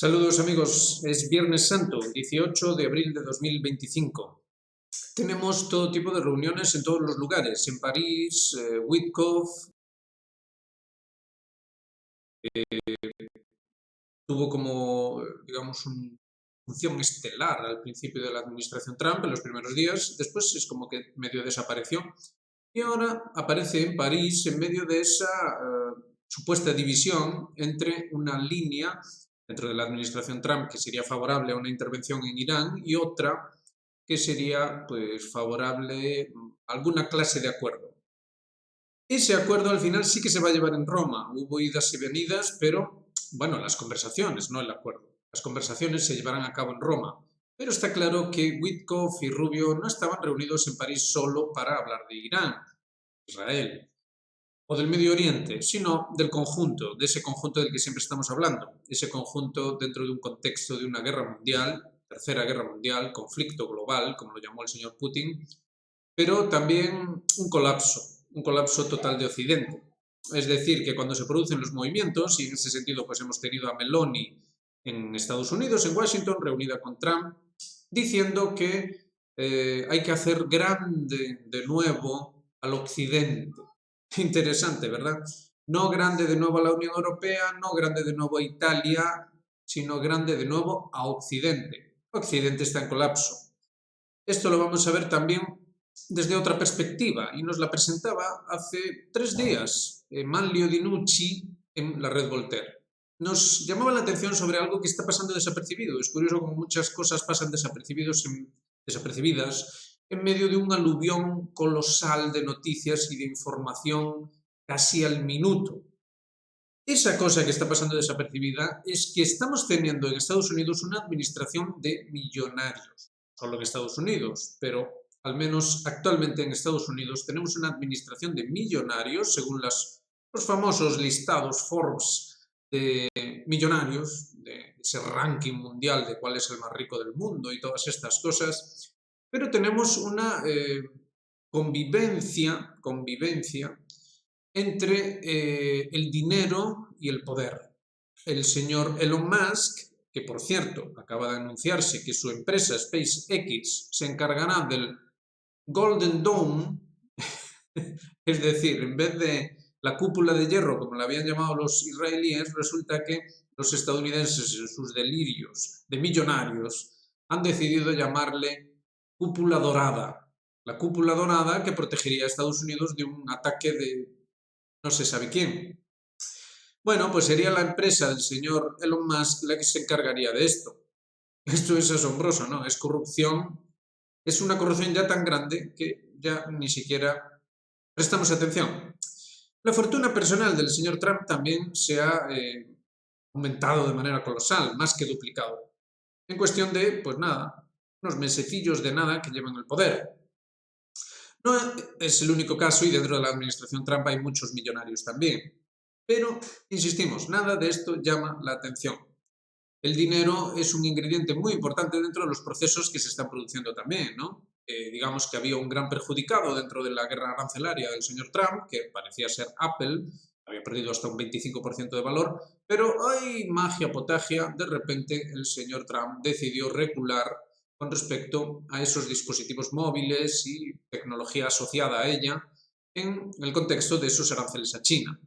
Saludos amigos, es Viernes Santo, 18 de abril de 2025. Tenemos todo tipo de reuniones en todos los lugares, en París, Witkoff tuvo como, digamos, una función estelar al principio de la administración Trump, en los primeros días, después es como que medio desapareció y ahora aparece en París en medio de esa supuesta división entre una línea dentro de la administración Trump que sería favorable a una intervención en Irán y otra que sería pues favorable a alguna clase de acuerdo. Ese acuerdo al final sí que se va a llevar en Roma. Hubo idas y venidas, pero bueno, las conversaciones, no el acuerdo. Las conversaciones se llevarán a cabo en Roma. Pero está claro que Witkoff y Rubio no estaban reunidos en París solo para hablar de Irán, Israel o del Medio Oriente, sino del conjunto, de ese conjunto del que siempre estamos hablando, ese conjunto dentro de un contexto de una guerra mundial, tercera guerra mundial, conflicto global, como lo llamó el señor Putin, pero también un colapso total de Occidente. Es decir, que cuando se producen los movimientos, y en ese sentido pues hemos tenido a Meloni en Estados Unidos, en Washington, reunida con Trump, diciendo que hay que hacer grande de nuevo al Occidente. Interesante, ¿verdad? No grande de nuevo a la Unión Europea, no grande de nuevo a Italia, sino grande de nuevo a Occidente. Occidente está en colapso. Esto lo vamos a ver también desde otra perspectiva y nos la presentaba hace 3 días Manlio Dinucci en la red Voltaire. Nos llamaba la atención sobre algo que está pasando desapercibido. Es curioso cómo muchas cosas pasan desapercibidas en medio de un aluvión colosal de noticias y de información casi al minuto. Esa cosa que está pasando desapercibida es que estamos teniendo en Estados Unidos una administración de millonarios, solo en Estados Unidos, pero al menos actualmente en Estados Unidos tenemos una administración de millonarios, según los famosos listados Forbes de millonarios, de ese ranking mundial de cuál es el más rico del mundo y todas estas cosas, pero tenemos una convivencia entre el dinero y el poder. El señor Elon Musk, que por cierto acaba de anunciarse que su empresa SpaceX se encargará del Golden Dome, es decir, en vez de la cúpula de hierro, como la habían llamado los israelíes, resulta que los estadounidenses en sus delirios de millonarios han decidido llamarle cúpula dorada. La cúpula dorada que protegería a Estados Unidos de un ataque de no se sabe quién. Bueno, pues sería la empresa del señor Elon Musk la que se encargaría de esto. Esto es asombroso, ¿no? Es corrupción, es una corrupción ya tan grande que ya ni siquiera prestamos atención. La fortuna personal del señor Trump también se ha aumentado de manera colosal, más que duplicado. En cuestión de, pues nada, unos mesecillos de nada que llevan el poder. No es el único caso y dentro de la administración Trump hay muchos millonarios también. Pero, insistimos, nada de esto llama la atención. El dinero es un ingrediente muy importante dentro de los procesos que se están produciendo también, ¿no? Digamos que había un gran perjudicado dentro de la guerra arancelaria del señor Trump, que parecía ser Apple, había perdido hasta un 25% de valor, pero ¡ay, magia potagia! De repente el señor Trump decidió recular con respecto a esos dispositivos móviles y tecnología asociada a ella en el contexto de esos aranceles a China.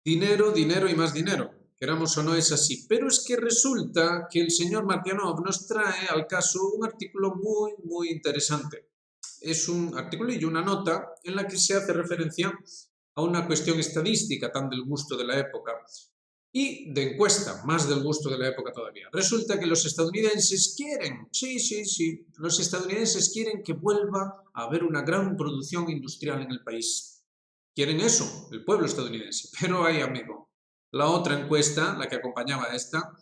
Dinero, dinero y más dinero. Queramos o no es así, pero es que resulta que el señor Martianov nos trae al caso un artículo muy interesante. Es un artículo y una nota en la que se hace referencia a una cuestión estadística tan del gusto de la época y de encuesta, más del gusto de la época todavía. Resulta que los estadounidenses quieren, sí, los estadounidenses quieren que vuelva a haber una gran producción industrial en el país. Quieren eso, el pueblo estadounidense. Pero ay, amigo, la otra encuesta, la que acompañaba a esta,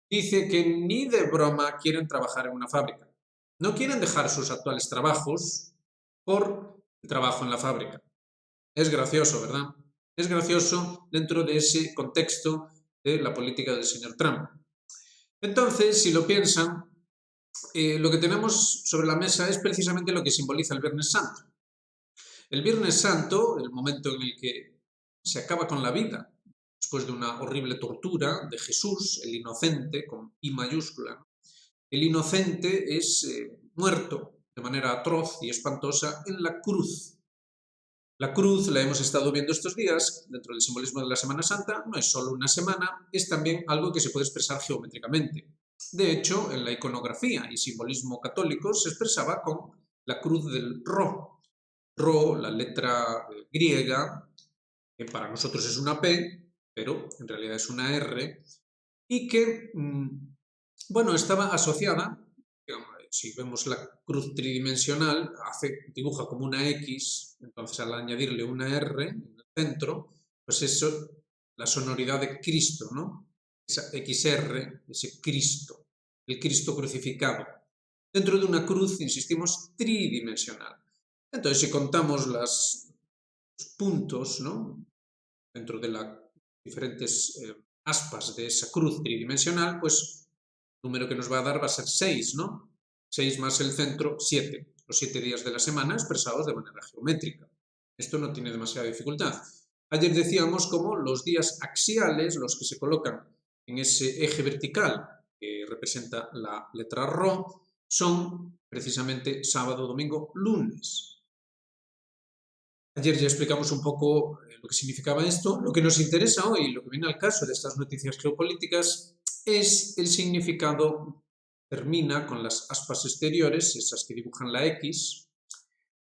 dice que ni de broma quieren trabajar en una fábrica. No quieren dejar sus actuales trabajos por el trabajo en la fábrica. Es gracioso, ¿verdad? Es gracioso dentro de ese contexto de la política del señor Trump. Entonces, si lo piensan, lo que tenemos sobre la mesa es precisamente lo que simboliza el Viernes Santo. El Viernes Santo, el momento en el que se acaba con la vida, después de una horrible tortura de Jesús, el inocente, con I mayúscula, ¿no? El inocente es muerto de manera atroz y espantosa en la cruz. La cruz la hemos estado viendo estos días dentro del simbolismo de la Semana Santa. No es solo una semana, es también algo que se puede expresar geométricamente. De hecho, en la iconografía y simbolismo católico se expresaba con la cruz del Rho. Rho, la letra griega, que para nosotros es una P, pero en realidad es una R, y que, bueno, estaba asociada, digamos, si vemos la cruz tridimensional, dibuja como una X, entonces al añadirle una R en el centro, pues eso, la sonoridad de Cristo, ¿no? Esa XR, ese Cristo, el Cristo crucificado, dentro de una cruz, insistimos, tridimensional. Entonces, si contamos los puntos, ¿no?, dentro de las diferentes aspas de esa cruz tridimensional, pues el número que nos va a dar va a ser 6, ¿no? 6 más el centro, 7. Los 7 días de la semana expresados de manera geométrica. Esto no tiene demasiada dificultad. Ayer decíamos cómo los días axiales, los que se colocan en ese eje vertical que representa la letra Rho, son precisamente sábado, domingo, lunes. Ayer ya explicamos un poco lo que significaba esto. Lo que nos interesa hoy, lo que viene al caso de estas noticias geopolíticas, es el significado. Termina con las aspas exteriores, esas que dibujan la X,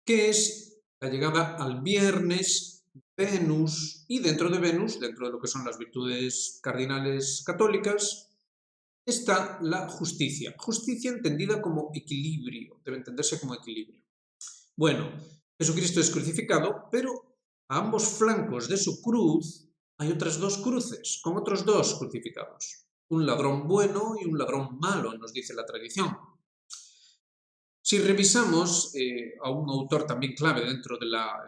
que es la llegada al viernes, Venus, y dentro de Venus, dentro de lo que son las virtudes cardinales católicas, está la justicia. Justicia entendida como equilibrio, debe entenderse como equilibrio. Bueno, Jesucristo es crucificado, pero a ambos flancos de su cruz hay otras dos cruces, con otros dos crucificados. Un ladrón bueno y un ladrón malo, nos dice la tradición. Si revisamos a un autor también clave dentro de la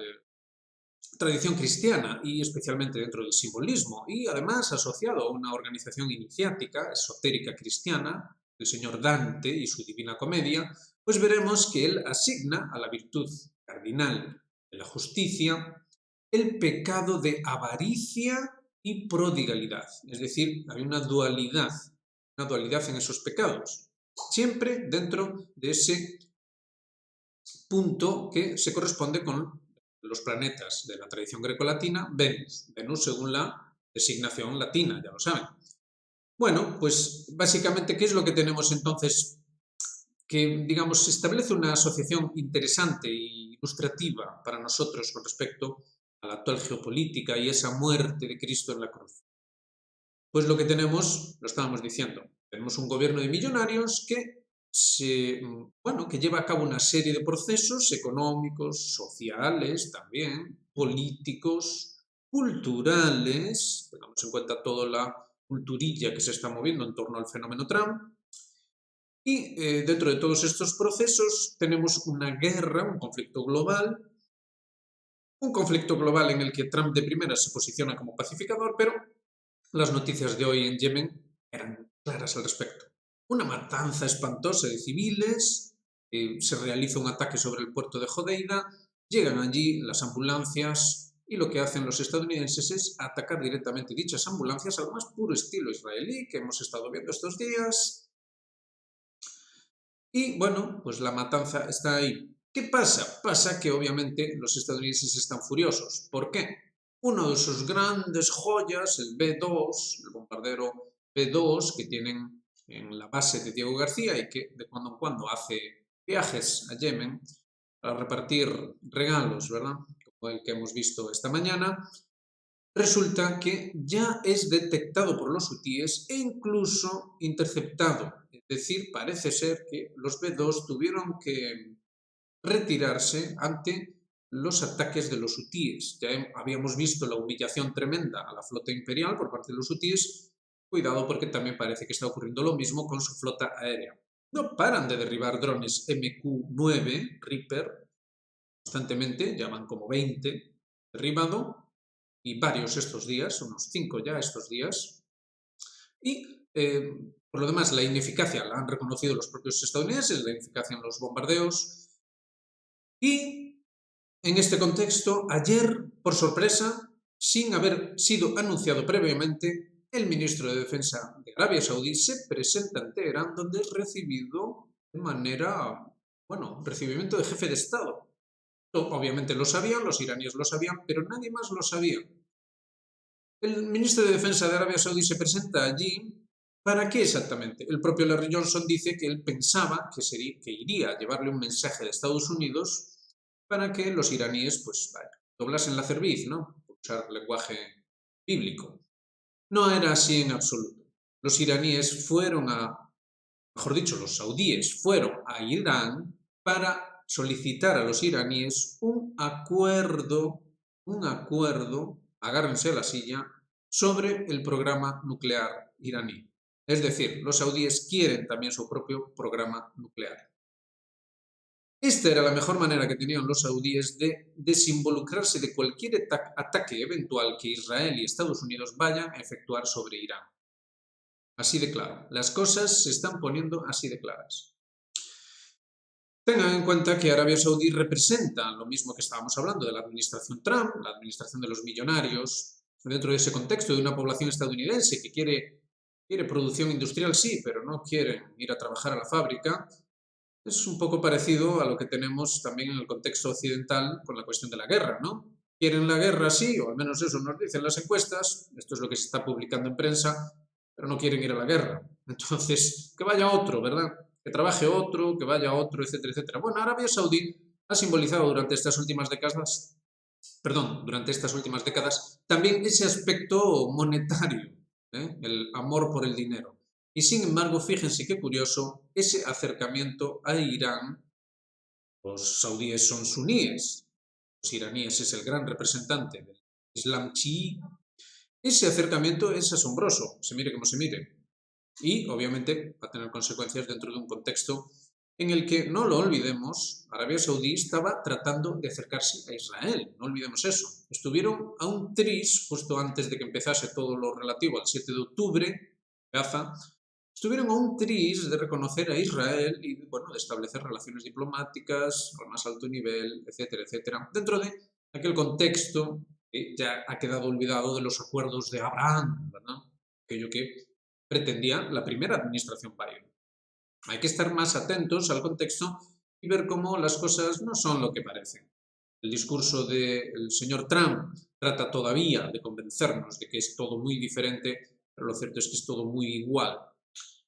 tradición cristiana y especialmente dentro del simbolismo y además asociado a una organización iniciática, esotérica cristiana, el señor Dante y su Divina Comedia, pues veremos que él asigna a la virtud cardinal de la justicia el pecado de avaricia y prodigalidad. Es decir, hay una dualidad en esos pecados, siempre dentro de ese punto que se corresponde con los planetas de la tradición grecolatina, Venus. Venus según la designación latina, ya lo saben. Bueno, pues básicamente, ¿qué es lo que tenemos entonces? Que, digamos, establece una asociación interesante e ilustrativa para nosotros con respecto a la actual geopolítica y esa muerte de Cristo en la cruz. Pues lo que tenemos, lo estábamos diciendo, tenemos un gobierno de millonarios que que lleva a cabo una serie de procesos económicos, sociales también, políticos, culturales, tengamos en cuenta toda la culturilla que se está moviendo en torno al fenómeno Trump, y dentro de todos estos procesos tenemos una guerra, un conflicto global en el que Trump de primera se posiciona como pacificador, pero las noticias de hoy en Yemen eran claras al respecto. Una matanza espantosa de civiles, se realiza un ataque sobre el puerto de Hodeida, llegan allí las ambulancias y lo que hacen los estadounidenses es atacar directamente dichas ambulancias al más puro estilo israelí que hemos estado viendo estos días. Y bueno, pues la matanza está ahí. ¿Qué pasa? Pasa que obviamente los estadounidenses están furiosos. ¿Por qué? Uno de sus grandes joyas, el B-2, el bombardero B-2 que tienen en la base de Diego García y que de cuando en cuando hace viajes a Yemen para repartir regalos, ¿verdad? Como el que hemos visto esta mañana, resulta que ya es detectado por los hutíes e incluso interceptado. Es decir, parece ser que los B-2 tuvieron que retirarse ante los ataques de los hutíes. Ya habíamos visto la humillación tremenda a la flota imperial por parte de los hutíes. Cuidado porque también parece que está ocurriendo lo mismo con su flota aérea. No paran de derribar drones MQ-9 Reaper constantemente, ya van como 20 derribado, y varios estos días, unos 5 ya estos días. Y por lo demás, la ineficacia la han reconocido los propios estadounidenses, la ineficacia en los bombardeos. Y en este contexto, ayer, por sorpresa, sin haber sido anunciado previamente, el ministro de Defensa de Arabia Saudí se presenta en Teherán, donde es recibido de manera, bueno, recibimiento de jefe de Estado. Obviamente lo sabían, los iraníes lo sabían, pero nadie más lo sabía. El ministro de Defensa de Arabia Saudí se presenta allí. ¿Para qué exactamente? El propio Larry Johnson dice que él pensaba que iría a llevarle un mensaje de Estados Unidos para que los iraníes, pues, vaya, doblasen la cerviz, ¿no? Por usar lenguaje bíblico. No era así en absoluto. Los iraníes fueron mejor dicho, los saudíes fueron a Irán para solicitar a los iraníes un acuerdo, agárrense a la silla, sobre el programa nuclear iraní. Es decir, los saudíes quieren también su propio programa nuclear. Esta era la mejor manera que tenían los saudíes de desinvolucrarse de cualquier ataque eventual que Israel y Estados Unidos vayan a efectuar sobre Irán. Así de claro, las cosas se están poniendo así de claras. Tengan en cuenta que Arabia Saudí representa lo mismo que estábamos hablando de la administración Trump, la administración de los millonarios, dentro de ese contexto de una población estadounidense que quiere producción industrial, sí, pero no quieren ir a trabajar a la fábrica. Es un poco parecido a lo que tenemos también en el contexto occidental con la cuestión de la guerra, ¿no? Quieren la guerra, sí, o al menos eso nos dicen las encuestas, esto es lo que se está publicando en prensa, pero no quieren ir a la guerra. Entonces, que vaya otro, ¿verdad? Que trabaje otro, que vaya otro, etcétera, etcétera. Bueno, Arabia Saudí ha simbolizado durante estas últimas décadas, también ese aspecto monetario, el amor por el dinero. Y sin embargo, fíjense qué curioso, ese acercamiento a Irán, los saudíes son suníes, los iraníes es el gran representante del Islam chií. Ese acercamiento es asombroso, se mire como se mire. Y obviamente va a tener consecuencias dentro de un contexto en el que, no lo olvidemos, Arabia Saudí estaba tratando de acercarse a Israel, no olvidemos eso. Estuvieron a un tris, justo antes de que empezase todo lo relativo al 7 de octubre, Gaza, estuvieron a un tris de reconocer a Israel y, bueno, de establecer relaciones diplomáticas al más alto nivel, etcétera, etcétera, dentro de aquel contexto que ya ha quedado olvidado de los acuerdos de Abraham, ¿verdad? Aquello que pretendía la primera administración Biden. Hay que estar más atentos al contexto y ver cómo las cosas no son lo que parecen. El discurso del señor Trump trata todavía de convencernos de que es todo muy diferente, pero lo cierto es que es todo muy igual.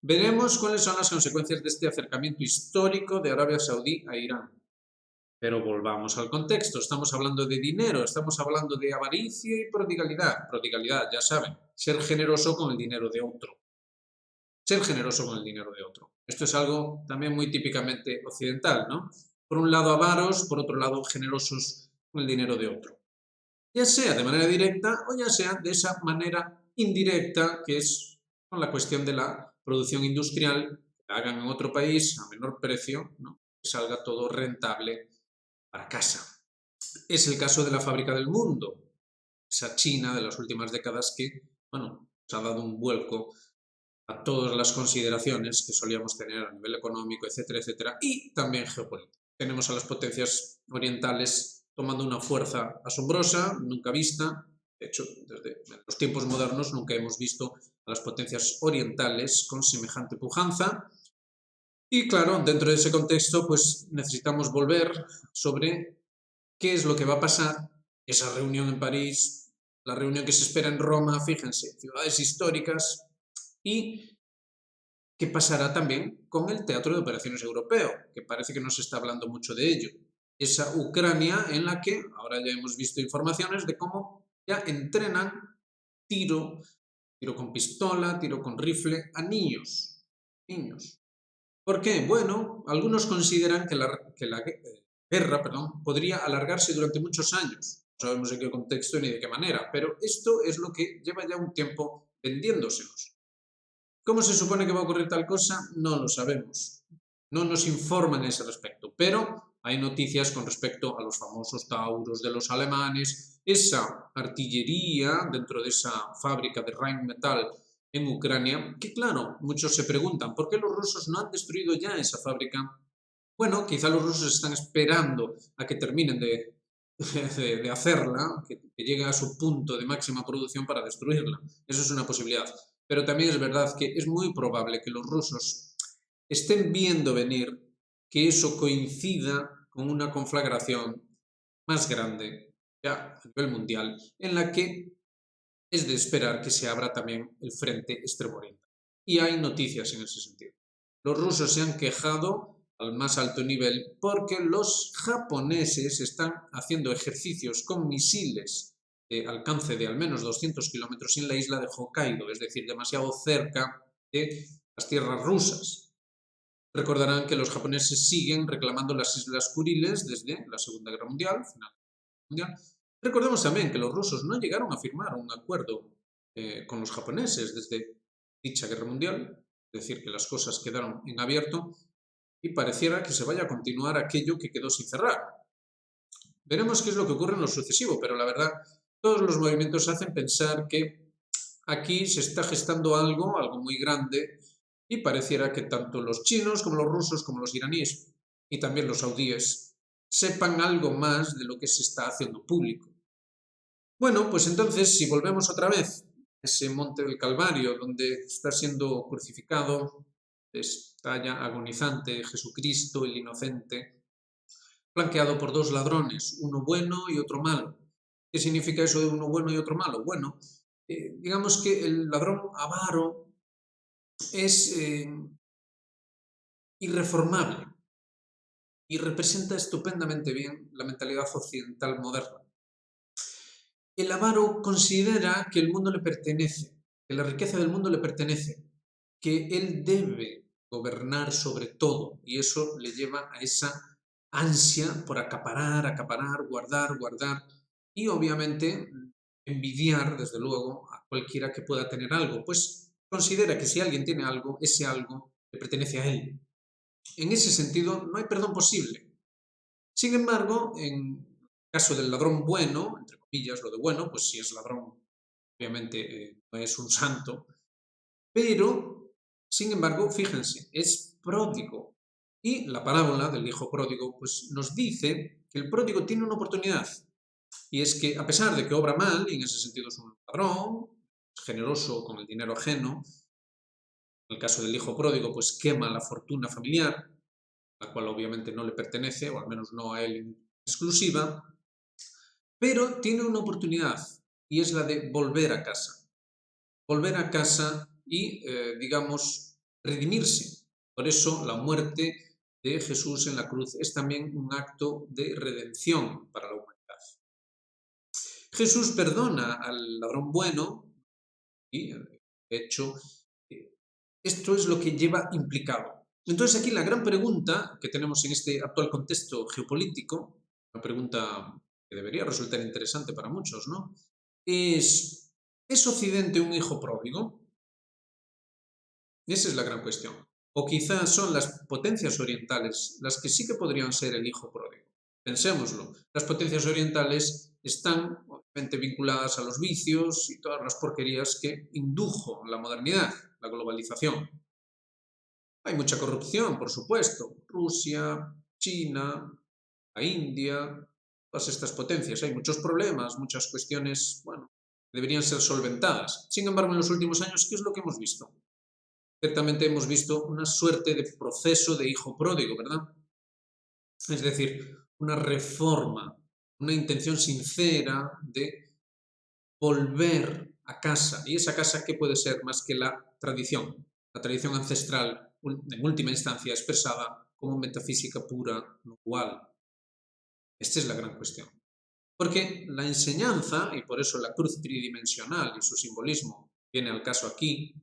Veremos cuáles son las consecuencias de este acercamiento histórico de Arabia Saudí a Irán. Pero volvamos al contexto, estamos hablando de dinero, estamos hablando de avaricia y prodigalidad. Prodigalidad, ya saben, ser generoso con el dinero de otro. Ser generoso con el dinero de otro. Esto es algo también muy típicamente occidental, ¿no? Por un lado avaros, por otro lado generosos con el dinero de otro. Ya sea de manera directa o ya sea de esa manera indirecta, que es con la cuestión de la producción industrial, que la hagan en otro país a menor precio, ¿no? Que salga todo rentable para casa. Es el caso de la fábrica del mundo, esa China de las últimas décadas que, bueno, se ha dado un vuelco a todas las consideraciones que solíamos tener a nivel económico, etcétera, etcétera, y también geopolítico. Tenemos a las potencias orientales tomando una fuerza asombrosa, nunca vista. De hecho, desde los tiempos modernos nunca hemos visto a las potencias orientales con semejante pujanza. Y claro, dentro de ese contexto, pues necesitamos volver sobre qué es lo que va a pasar. Esa reunión en París, la reunión que se espera en Roma, fíjense, ciudades históricas, y qué pasará también con el Teatro de Operaciones Europeo, que parece que no se está hablando mucho de ello. Esa Ucrania en la que ahora ya hemos visto informaciones de cómo ya entrenan tiro con pistola, tiro con rifle a niños. Niños. ¿Por qué? Bueno, algunos consideran que la guerra podría alargarse durante muchos años. No sabemos en qué contexto ni de qué manera, pero esto es lo que lleva ya un tiempo vendiéndosenos. ¿Cómo se supone que va a ocurrir tal cosa? No lo sabemos. No nos informan a ese respecto, pero hay noticias con respecto a los famosos Tauros de los alemanes, esa artillería dentro de esa fábrica de Rheinmetall en Ucrania, que claro, muchos se preguntan, ¿por qué los rusos no han destruido ya esa fábrica? Bueno, quizá los rusos están esperando a que terminen de de hacerla, que llegue a su punto de máxima producción para destruirla. Eso es una posibilidad. Pero también es verdad que es muy probable que los rusos estén viendo venir que eso coincida con una conflagración más grande ya a nivel mundial, en la que es de esperar que se abra también el frente Extremo Oriental. Y hay noticias en ese sentido. Los rusos se han quejado al más alto nivel porque los japoneses están haciendo ejercicios con misiles de alcance de al menos 200 kilómetros en la isla de Hokkaido, es decir, demasiado cerca de las tierras rusas. Recordarán que los japoneses siguen reclamando las Islas Kuriles desde la Segunda Guerra Mundial, final de la Guerra Mundial. Recordemos también que los rusos no llegaron a firmar un acuerdo con los japoneses desde dicha guerra mundial, es decir, que las cosas quedaron en abierto y pareciera que se vaya a continuar aquello que quedó sin cerrar. Veremos qué es lo que ocurre en lo sucesivo, pero la verdad, todos los movimientos hacen pensar que aquí se está gestando algo muy grande, y pareciera que tanto los chinos como los rusos como los iraníes y también los saudíes sepan algo más de lo que se está haciendo público. Bueno, pues entonces, si volvemos otra vez a ese monte del Calvario, donde está siendo crucificado, está ya agonizante Jesucristo, el inocente, flanqueado por dos ladrones, uno bueno y otro malo. ¿Qué significa eso de uno bueno y otro malo? Bueno, digamos que el ladrón avaro es irreformable y representa estupendamente bien la mentalidad occidental moderna. El avaro considera que el mundo le pertenece, que la riqueza del mundo le pertenece, que él debe gobernar sobre todo, y eso le lleva a esa ansia por acaparar, acaparar, guardar, guardar, y obviamente envidiar, desde luego, a cualquiera que pueda tener algo, pues considera que si alguien tiene algo, ese algo le pertenece a él. En ese sentido, no hay perdón posible. Sin embargo, en el caso del ladrón bueno, entre comillas, lo de bueno, pues si es ladrón, obviamente no es un santo, pero, sin embargo, fíjense, es pródigo. Y la parábola del hijo pródigo, pues nos dice que el pródigo tiene una oportunidad. Y es que, a pesar de que obra mal, y en ese sentido es un ladrón, generoso con el dinero ajeno, en el caso del hijo pródigo, pues quema la fortuna familiar, la cual obviamente no le pertenece, o al menos no a él en exclusiva, pero tiene una oportunidad y es la de volver a casa. Volver a casa y, digamos, redimirse. Por eso la muerte de Jesús en la cruz es también un acto de redención para la humanidad. Jesús perdona al ladrón bueno y, de hecho, esto es lo que lleva implicado. Entonces aquí la gran pregunta que tenemos en este actual contexto geopolítico, una pregunta que debería resultar interesante para muchos, ¿no? ¿Es Occidente un hijo pródigo? Esa es la gran cuestión. O quizás son las potencias orientales las que sí que podrían ser el hijo pródigo. Pensémoslo, las potencias orientales están obviamente vinculadas a los vicios y todas las porquerías que indujo la modernidad, la globalización. Hay mucha corrupción, por supuesto. Rusia, China, la India, todas estas potencias. Hay muchos problemas, muchas cuestiones, bueno, que deberían ser solventadas. Sin embargo, en los últimos años, ¿qué es lo que hemos visto? Ciertamente hemos visto una suerte de proceso de hijo pródigo, ¿verdad? Es decir, una reforma, una intención sincera de volver a casa. ¿Y esa casa qué puede ser más que la tradición ancestral, en última instancia expresada como metafísica pura, no dual? Esta es la gran cuestión. Porque la enseñanza, y por eso la cruz tridimensional y su simbolismo viene al caso aquí,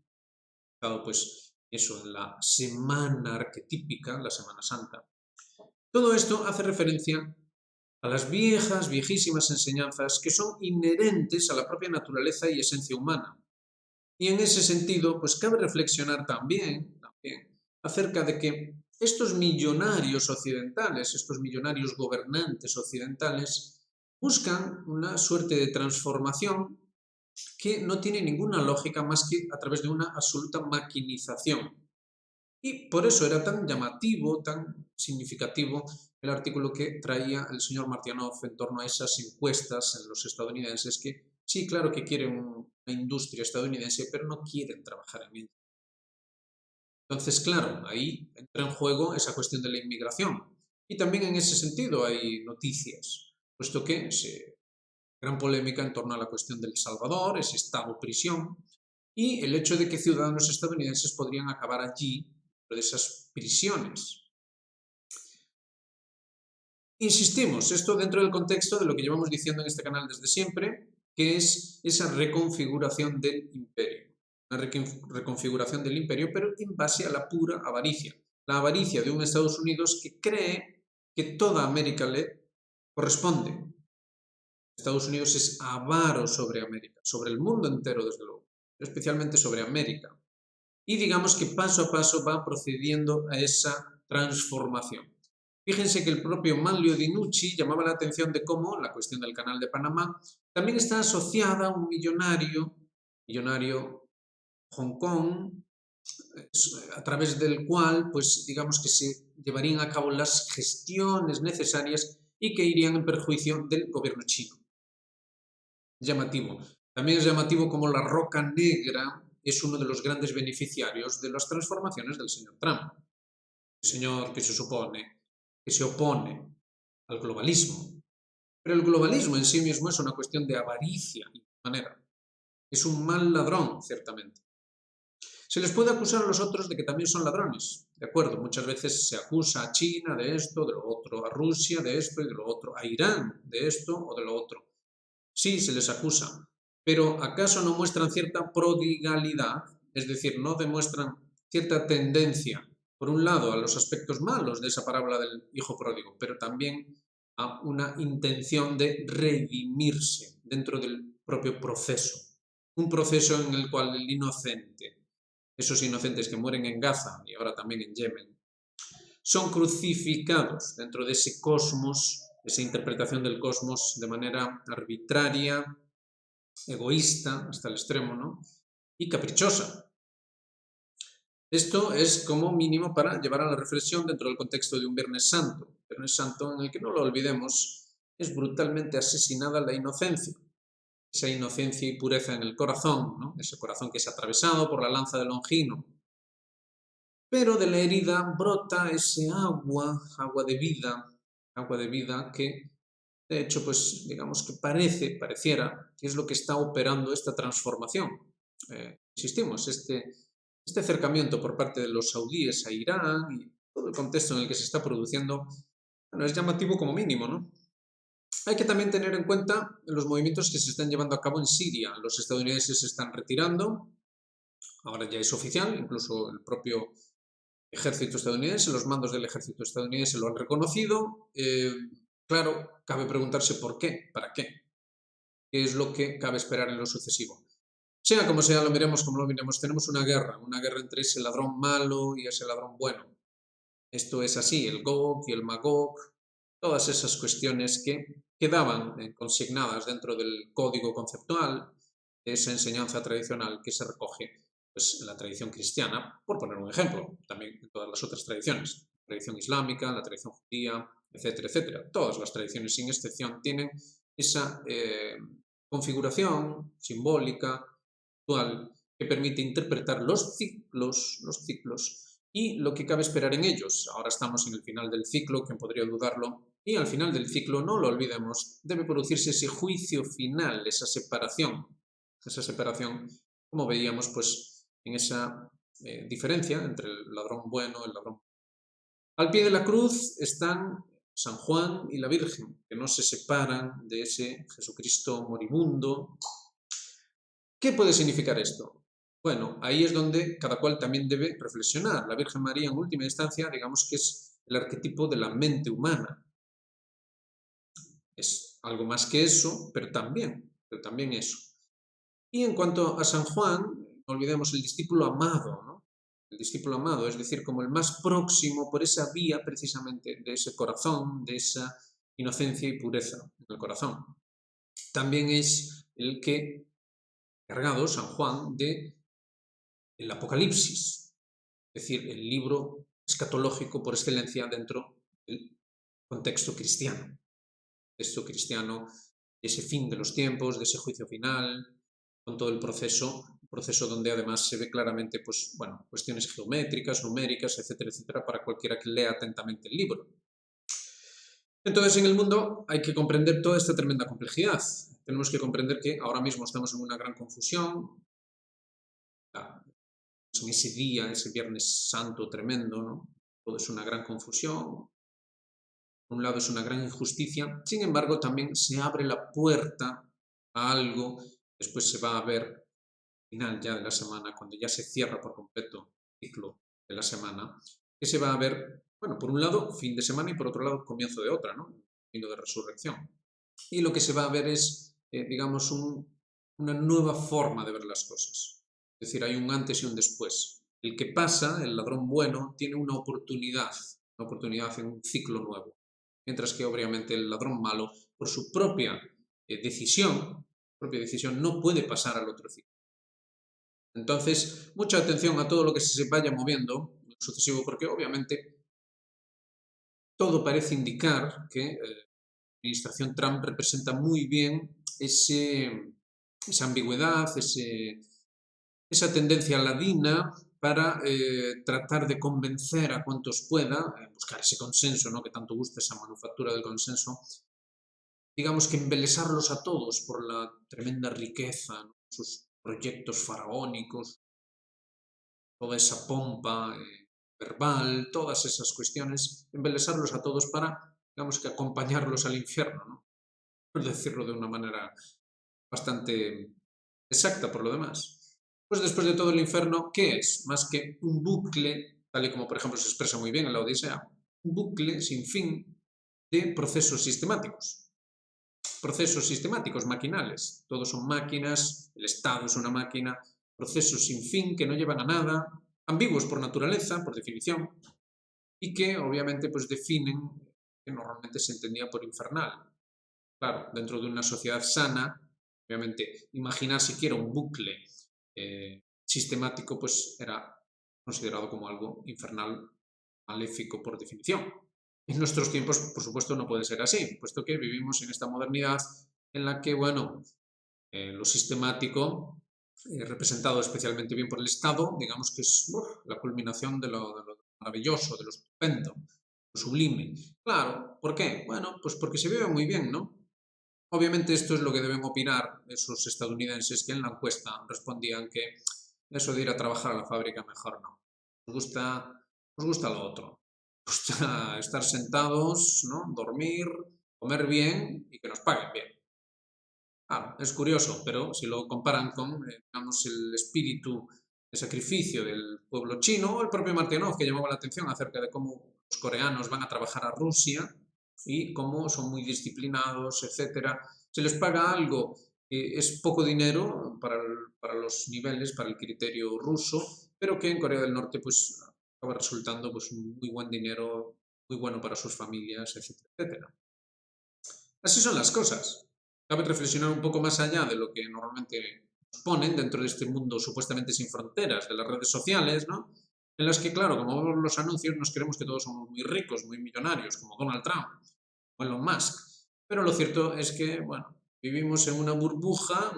dado pues eso en la semana arquetípica, la Semana Santa, todo esto hace referencia a las viejas, viejísimas enseñanzas que son inherentes a la propia naturaleza y esencia humana. Y en ese sentido, pues cabe reflexionar también acerca de que estos millonarios occidentales, estos millonarios gobernantes occidentales, buscan una suerte de transformación que no tiene ninguna lógica más que a través de una absoluta maquinización. Y por eso era tan llamativo, tan significativo el artículo que traía el señor Martianov en torno a esas encuestas en los estadounidenses que sí, claro que quieren una industria estadounidense, pero no quieren trabajar en ella. Entonces, claro, ahí entra en juego esa cuestión de la inmigración. Y también en ese sentido hay noticias, puesto que gran polémica en torno a la cuestión del Salvador, ese estado prisión, y el hecho de que ciudadanos estadounidenses podrían acabar allí, de esas prisiones. Insistimos, esto dentro del contexto de lo que llevamos diciendo en este canal desde siempre, que es esa reconfiguración del imperio. Una reconfiguración del imperio, pero en base a la pura avaricia. La avaricia de un Estados Unidos que cree que toda América le corresponde. Estados Unidos es avaro sobre América, sobre el mundo entero desde luego, pero especialmente sobre América. Y digamos que paso a paso va procediendo a esa transformación. Fíjense que el propio Manlio Dinucci llamaba la atención de cómo la cuestión del Canal de Panamá también está asociada a un millonario Hong Kong, a través del cual, pues digamos que se llevarían a cabo las gestiones necesarias y que irían en perjuicio del gobierno chino. Llamativo. También es llamativo como la Roca Negra es uno de los grandes beneficiarios de las transformaciones del señor Trump. El señor que se supone que se opone al globalismo. Pero el globalismo en sí mismo es una cuestión de avaricia, de manera. Es un mal ladrón, ciertamente. Se les puede acusar a los otros de que también son ladrones, de acuerdo, muchas veces se acusa a China de esto, de lo otro, a Rusia de esto y de lo otro, a Irán de esto o de lo otro. Sí, se les acusa, pero ¿acaso no muestran cierta prodigalidad? Es decir, no demuestran cierta tendencia, por un lado, a los aspectos malos de esa parábola del hijo pródigo, pero también a una intención de redimirse dentro del propio proceso. Un proceso en el cual el inocente, esos inocentes que mueren en Gaza y ahora también en Yemen, son crucificados dentro de ese cosmos, esa interpretación del cosmos de manera arbitraria, egoísta hasta el extremo, ¿no? Y caprichosa. Esto es como mínimo para llevar a la reflexión dentro del contexto de un Viernes Santo en el que no lo olvidemos, es brutalmente asesinada la inocencia. Esa inocencia y pureza en el corazón, ¿no? Ese corazón que es atravesado por la lanza de Longino. Pero de la herida brota ese agua de vida que, de hecho, pues digamos que pareciera que es lo que está operando esta transformación. Insistimos, este acercamiento por parte de los saudíes a Irán y todo el contexto en el que se está produciendo, bueno, es llamativo como mínimo, ¿no? Hay que también tener en cuenta los movimientos que se están llevando a cabo en Siria. Los estadounidenses se están retirando, ahora ya es oficial, incluso el propio ejército estadounidense, los mandos del ejército estadounidense lo han reconocido. Claro, cabe preguntarse por qué, para qué, qué es lo que cabe esperar en lo sucesivo. Sea como sea, lo miremos como lo miremos, tenemos una guerra entre ese ladrón malo y ese ladrón bueno. Esto es así, el Gog y el Magog, todas esas cuestiones que quedaban consignadas dentro del código conceptual, de esa enseñanza tradicional que se recoge pues, en la tradición cristiana, por poner un ejemplo, también en todas las otras tradiciones, la tradición islámica, la tradición judía, etcétera, etcétera. Todas las tradiciones, sin excepción, tienen esa configuración simbólica, actual, que permite interpretar los ciclos y lo que cabe esperar en ellos. Ahora estamos en el final del ciclo, quien podría dudarlo, y al final del ciclo, no lo olvidemos, debe producirse ese juicio final, esa separación, como veíamos pues en esa diferencia entre el ladrón bueno y el ladrón. Al pie de la cruz están San Juan y la Virgen, que no se separan de ese Jesucristo moribundo. ¿Qué puede significar esto? Bueno, ahí es donde cada cual también debe reflexionar. La Virgen María, en última instancia, digamos que es el arquetipo de la mente humana. Es algo más que eso, pero también eso. Y en cuanto a San Juan, no olvidemos el discípulo amado, ¿no? El discípulo amado, es decir, como el más próximo por esa vía precisamente de ese corazón, de esa inocencia y pureza en el corazón. También es el que cargado San Juan de el Apocalipsis, es decir, el libro escatológico por excelencia dentro del contexto cristiano. Contexto cristiano, ese fin de los tiempos, de ese juicio final, con todo el proceso donde además se ve claramente, pues, bueno, cuestiones geométricas, numéricas, etcétera, etcétera, para cualquiera que lea atentamente el libro. Entonces, en el mundo hay que comprender toda esta tremenda complejidad. Tenemos que comprender que ahora mismo estamos en una gran confusión, en ese día, ese Viernes Santo tremendo, ¿no? Todo es una gran confusión, por un lado es una gran injusticia, sin embargo también se abre la puerta a algo, después se va a ver al final ya de la semana, cuando ya se cierra por completo el ciclo de la semana, que se va a ver, bueno, por un lado fin de semana y por otro lado comienzo de otra, ¿no? Camino de resurrección. Y lo que se va a ver es, digamos, una nueva forma de ver las cosas. Es decir, hay un antes y un después. El que pasa, el ladrón bueno, tiene una oportunidad en un ciclo nuevo. Mientras que obviamente el ladrón malo, por su propia decisión, no puede pasar al otro ciclo. Entonces, mucha atención a todo lo que se vaya moviendo en sucesivo, porque obviamente todo parece indicar que la administración Trump representa muy bien esa ambigüedad, esa tendencia ladina para tratar de convencer a cuantos pueda, buscar ese consenso, ¿no? Que tanto gusta esa manufactura del consenso, digamos que embelesarlos a todos por la tremenda riqueza, ¿no? Sus proyectos faraónicos, toda esa pompa verbal, todas esas cuestiones, embelesarlos a todos para, digamos que acompañarlos al infierno, ¿no? Por decirlo de una manera bastante exacta por lo demás. Pues después de todo el infierno, ¿qué es? Más que un bucle, tal y como por ejemplo se expresa muy bien en la Odisea, un bucle sin fin de procesos sistemáticos, maquinales. Todos son máquinas, el Estado es una máquina, procesos sin fin que no llevan a nada, ambiguos por naturaleza, por definición, y que obviamente pues definen que normalmente se entendía por infernal. Claro, dentro de una sociedad sana, obviamente imaginar siquiera un bucle sistemático pues era considerado como algo infernal, maléfico por definición. En nuestros tiempos, por supuesto, no puede ser así, puesto que vivimos en esta modernidad en la que, bueno, lo sistemático, representado especialmente bien por el Estado, digamos que es la culminación de lo maravilloso, de lo estupendo, lo sublime. Claro, ¿por qué? Bueno, pues porque se vive muy bien, ¿no? Obviamente esto es lo que deben opinar esos estadounidenses que en la encuesta respondían que eso de ir a trabajar a la fábrica mejor no. Nos gusta lo otro. Nos gusta estar sentados, ¿no? Dormir, comer bien y que nos paguen bien. Claro, es curioso, pero si lo comparan con, digamos, el espíritu de sacrificio del pueblo chino, o el propio Martynov, que llamaba la atención acerca de cómo los coreanos van a trabajar a Rusia y cómo son muy disciplinados, etcétera. Se les paga algo, es poco dinero para los niveles, para el criterio ruso, pero que en Corea del Norte pues acaba resultando pues un muy buen dinero, muy bueno para sus familias, etcétera, etcétera. Así son las cosas. Cabe reflexionar un poco más allá de lo que normalmente nos ponen dentro de este mundo supuestamente sin fronteras de las redes sociales, ¿no? En las que, claro, como vemos los anuncios, nos creemos que todos somos muy ricos, muy millonarios, como Donald Trump o Elon Musk. Pero lo cierto es que, bueno, vivimos en una burbuja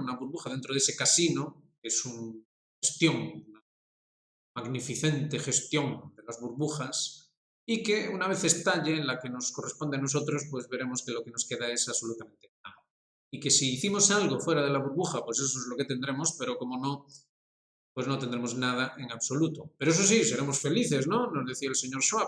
dentro de ese casino, que es una gestión, una magnificente gestión de las burbujas, y que una vez estalle en la que nos corresponde a nosotros, pues veremos que lo que nos queda es absolutamente nada. Y que si hicimos algo fuera de la burbuja, pues eso es lo que tendremos, pero como no, pues no tendremos nada en absoluto. Pero eso sí, seremos felices, ¿no? Nos decía el señor Schwab.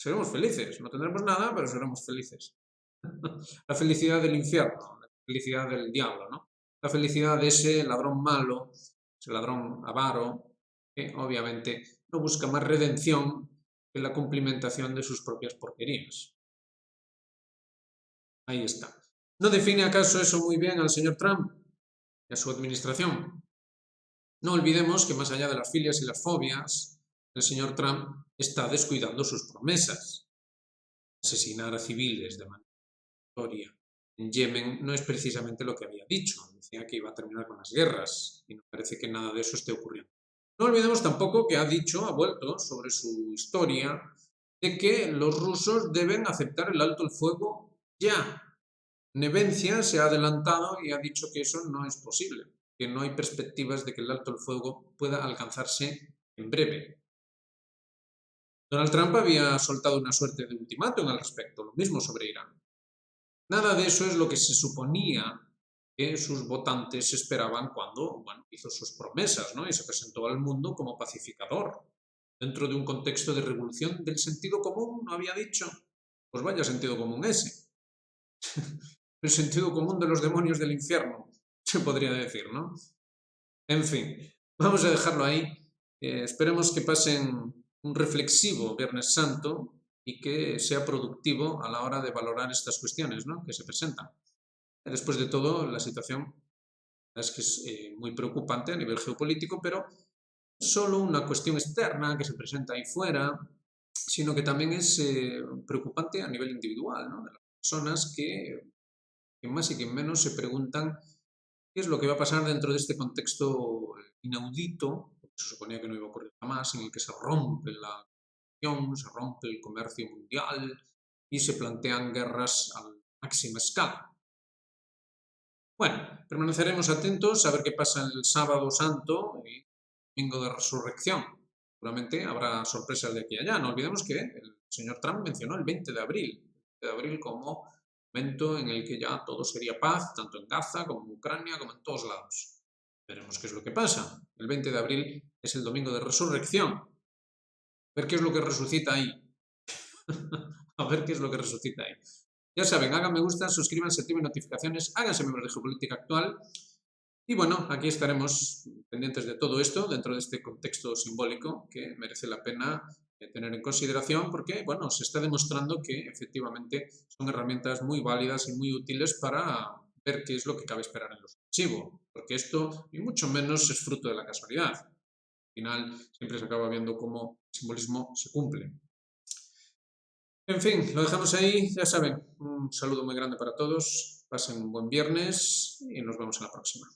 Seremos felices, no tendremos nada, pero seremos felices. La felicidad del infierno, la felicidad del diablo, ¿no? La felicidad de ese ladrón malo, ese ladrón avaro, que obviamente no busca más redención que la cumplimentación de sus propias porquerías. Ahí está. ¿No define acaso eso muy bien al señor Trump y a su administración? No olvidemos que más allá de las filias y las fobias, el señor Trump está descuidando sus promesas. Asesinar a civiles de manera aleatoria en Yemen no es precisamente lo que había dicho. Decía que iba a terminar con las guerras y no parece que nada de eso esté ocurriendo. No olvidemos tampoco que ha vuelto sobre su historia de que los rusos deben aceptar el alto el fuego ya. Nevencia se ha adelantado y ha dicho que eso no es posible, que no hay perspectivas de que el alto el fuego pueda alcanzarse en breve. Donald Trump había soltado una suerte de ultimátum al respecto, lo mismo sobre Irán. Nada de eso es lo que se suponía que sus votantes esperaban cuando hizo sus promesas, ¿no? Y se presentó al mundo como pacificador, dentro de un contexto de revolución del sentido común, ¿no había dicho? Pues vaya sentido común ese. El sentido común de los demonios del infierno, se podría decir, ¿no? En fin, vamos a dejarlo ahí. Esperemos que pasen un reflexivo Viernes Santo y que sea productivo a la hora de valorar estas cuestiones, ¿no?, que se presentan. Después de todo, la situación es que es muy preocupante a nivel geopolítico, pero solo una cuestión externa que se presenta ahí fuera, sino que también es preocupante a nivel individual, ¿no?, de las personas que más y que menos se preguntan qué es lo que va a pasar dentro de este contexto inaudito, porque se suponía que no iba a ocurrir jamás, en el que se rompe la comunicación, se rompe el comercio mundial y se plantean guerras a máxima escala. Bueno, permaneceremos atentos a ver qué pasa el sábado santo y domingo de resurrección. Seguramente habrá sorpresas de aquí a allá. No olvidemos que el señor Trump mencionó el 20 de abril, como momento en el que ya todo sería paz, tanto en Gaza como en Ucrania, como en todos lados. Veremos qué es lo que pasa. El 20 de abril es el domingo de resurrección. Ver qué es lo que resucita ahí. A ver qué es lo que resucita ahí. Ya saben, hagan me gusta, suscríbanse, activen notificaciones, háganse miembros de Geopolítica Actual. Y bueno, aquí estaremos pendientes de todo esto dentro de este contexto simbólico que merece la pena tener en consideración porque, bueno, se está demostrando que efectivamente son herramientas muy válidas y muy útiles para ver qué es lo que cabe esperar en lo sucesivo, porque esto ni mucho menos es fruto de la casualidad. Al final siempre se acaba viendo cómo el simbolismo se cumple. En fin, lo dejamos ahí, ya saben, un saludo muy grande para todos, pasen un buen viernes y nos vemos en la próxima.